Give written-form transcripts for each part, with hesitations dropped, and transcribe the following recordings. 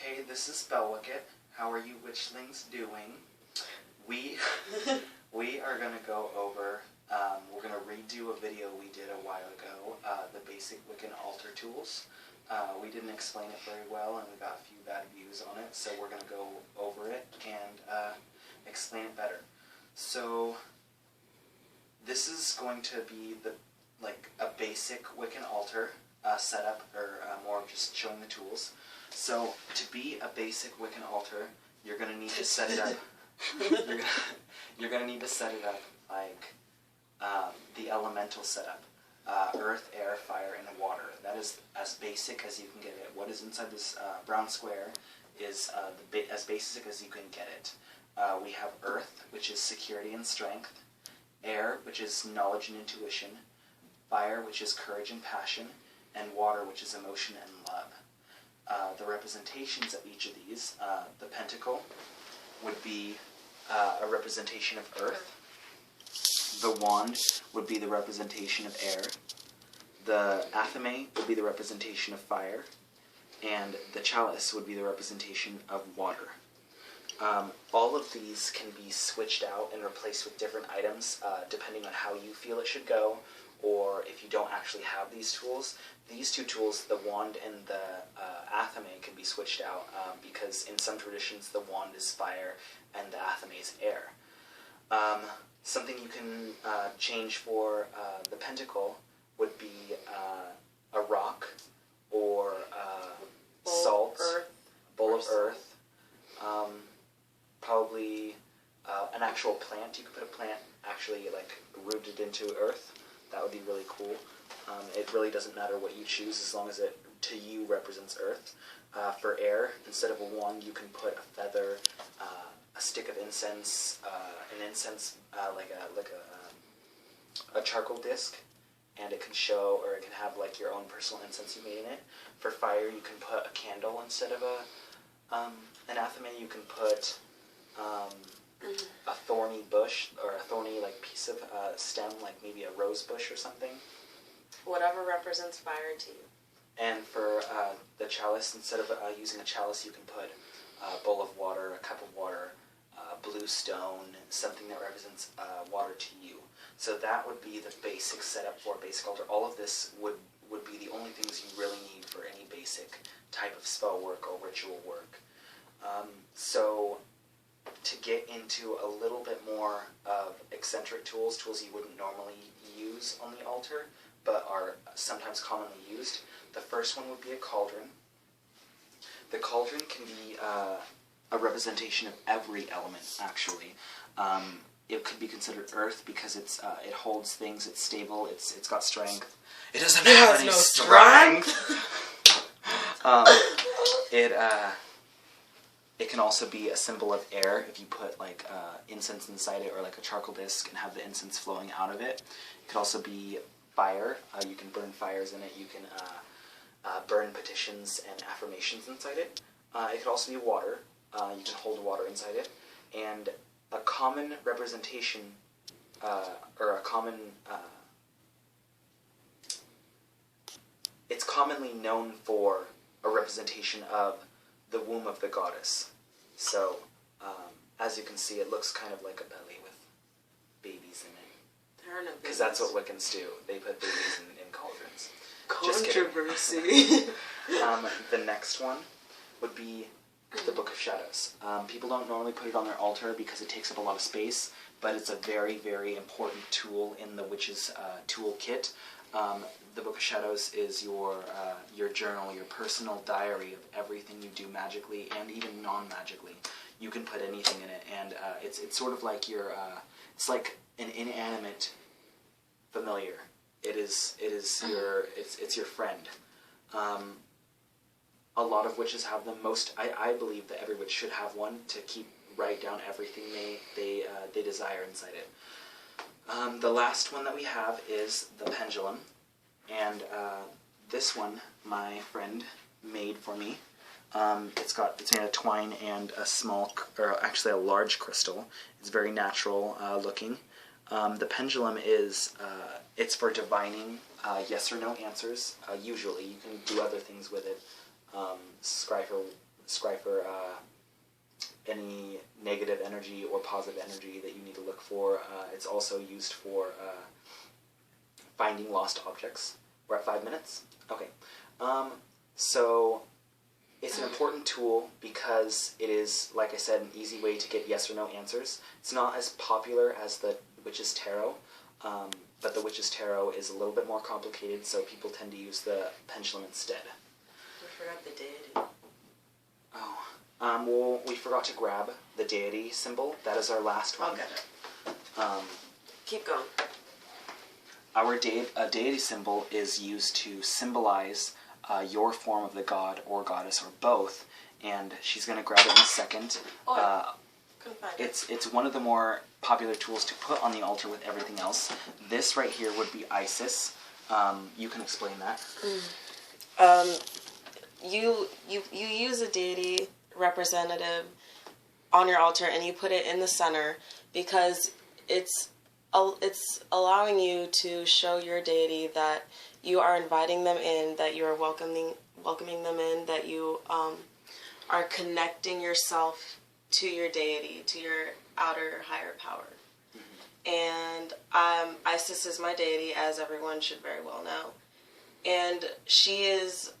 Hey, this is Belwickett. How are you witchlings doing? We are going to go over, we're going to redo a video we did a while ago, the basic Wiccan altar tools. We didn't explain it very well and we got a few bad views on it, so we're going to go over it and explain it better. So this is going to be a basic Wiccan altar setup, or more just showing the tools. So to be a basic Wiccan altar, you're going to need to set it up. You're going to need to set it up like the elemental setup. Earth, air, fire, and water. That is as basic as you can get it. What is inside this brown square is as basic as you can get it. We have earth, which is security and strength. Air, which is knowledge and intuition. Fire, which is courage and passion. And water, which is emotion and love. The representations of each of these, the pentacle would be a representation of earth. The wand would be the representation of air. The athame would be the representation of fire. And the chalice would be the representation of water. All of these can be switched out and replaced with different items depending on how you feel it should go, or if you don't actually have these tools. These two tools, the wand and the athame, can be switched out because in some traditions the wand is fire and the athame is air. Something you can change for the pentacle would be a rock or salt, bowl of earth, probably an actual plant. You could put a plant actually rooted into earth. That would be really cool. It really doesn't matter what you choose as long as it to you represents earth. For air, instead of a wand, you can put a feather, a stick of incense, an incense like a charcoal disc, and it can show, or it can have your own personal incense you made in it. For fire, you can put a candle instead of an athame. You can put a thorny bush, or a thorny piece of stem, maybe a rose bush or something. Whatever represents fire to you. And for the chalice, instead of using a chalice, you can put a bowl of water, a cup of water, a blue stone, something that represents water to you. So that would be the basic setup for a basic altar. All of this would be the only things you really need for any basic type of spell work or ritual work. So to get into a little bit more of eccentric tools you wouldn't normally use on the altar, but are sometimes commonly used. The first one would be a cauldron. The cauldron can be a representation of every element, actually. It could be considered earth because it holds things, it's stable, it's got strength. It doesn't have any strength! It can also be a symbol of air if you put incense inside it, or a charcoal disc and have the incense flowing out of it. It could also be fire. You can burn fires in it. You can burn petitions and affirmations inside it. It could also be water. You can hold water inside it. And a common representation, or a common... it's commonly known for a representation of the womb of the goddess. So, as you can see, it looks kind of like a belly with babies in it. There are no babies. Because that's what Wiccans do. They put babies in cauldrons. Controversy. The next one would be the Book of Shadows. People don't normally put it on their altar because it takes up a lot of space, but it's a very, very important tool in the witch's toolkit. The Book of Shadows is your journal, your personal diary of everything you do magically and even non-magically. You can put anything in it, and it's sort of like it's like an inanimate familiar. It's your friend. A lot of witches have them. I believe that every witch should have one to write down everything they desire inside it. The last one that we have is the pendulum. And this one, my friend made for me. It's made of twine and a large crystal. It's very natural looking. The pendulum it's for divining yes or no answers. Usually, you can do other things with it. Scry for scry for any negative energy or positive energy that you need to look for. It's also used for finding lost objects. We're at 5 minutes? Okay. So it's an important tool because it is, like I said, an easy way to get yes or no answers. It's not as popular as the Witch's Tarot, but the Witch's Tarot is a little bit more complicated, so people tend to use the pendulum instead. We forgot the deity. Oh. Well, we forgot to grab the deity symbol. That is our last one. Okay. Keep going. Our deity symbol is used to symbolize your form of the god or goddess or both, and she's going to grab it in a second. Couldn't find it. It's one of the more popular tools to put on the altar with everything else. This right here would be Isis. You can explain that. You use a deity representative on your altar and you put it in the center because it's allowing you to show your deity that you are inviting them in, that you are welcoming them in, that you are connecting yourself to your deity, to your outer higher power. Mm-hmm. And Isis is my deity, as everyone should very well know. And she is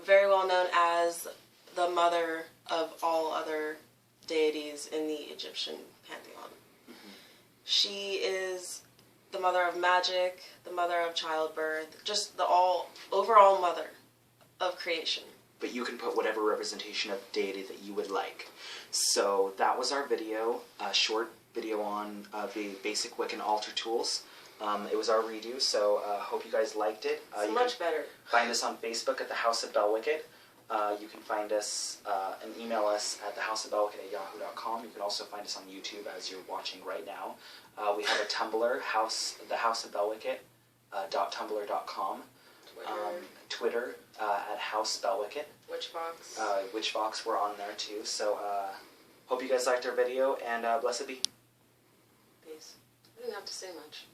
very well known as the mother of all other deities in the Egyptian pantheon. Mm-hmm. She is the mother of magic, the mother of childbirth, just the overall mother of creation. But you can put whatever representation of deity that you would like. So that was our video, a short video on the basic Wiccan altar tools. It was our redo, so hope you guys liked it. It's much better. Find us on Facebook at the House of Belwickett. You can find us and email us at thehouseofbelwickett@yahoo.com. You can also find us on YouTube as you're watching right now. We have a Tumblr, thehouseofbelwickett.tumblr.com. Twitter at House Belwickett. Witchbox. Witchbox, we're on there too. So hope you guys liked our video, and blessed be. Peace. I didn't have to say much.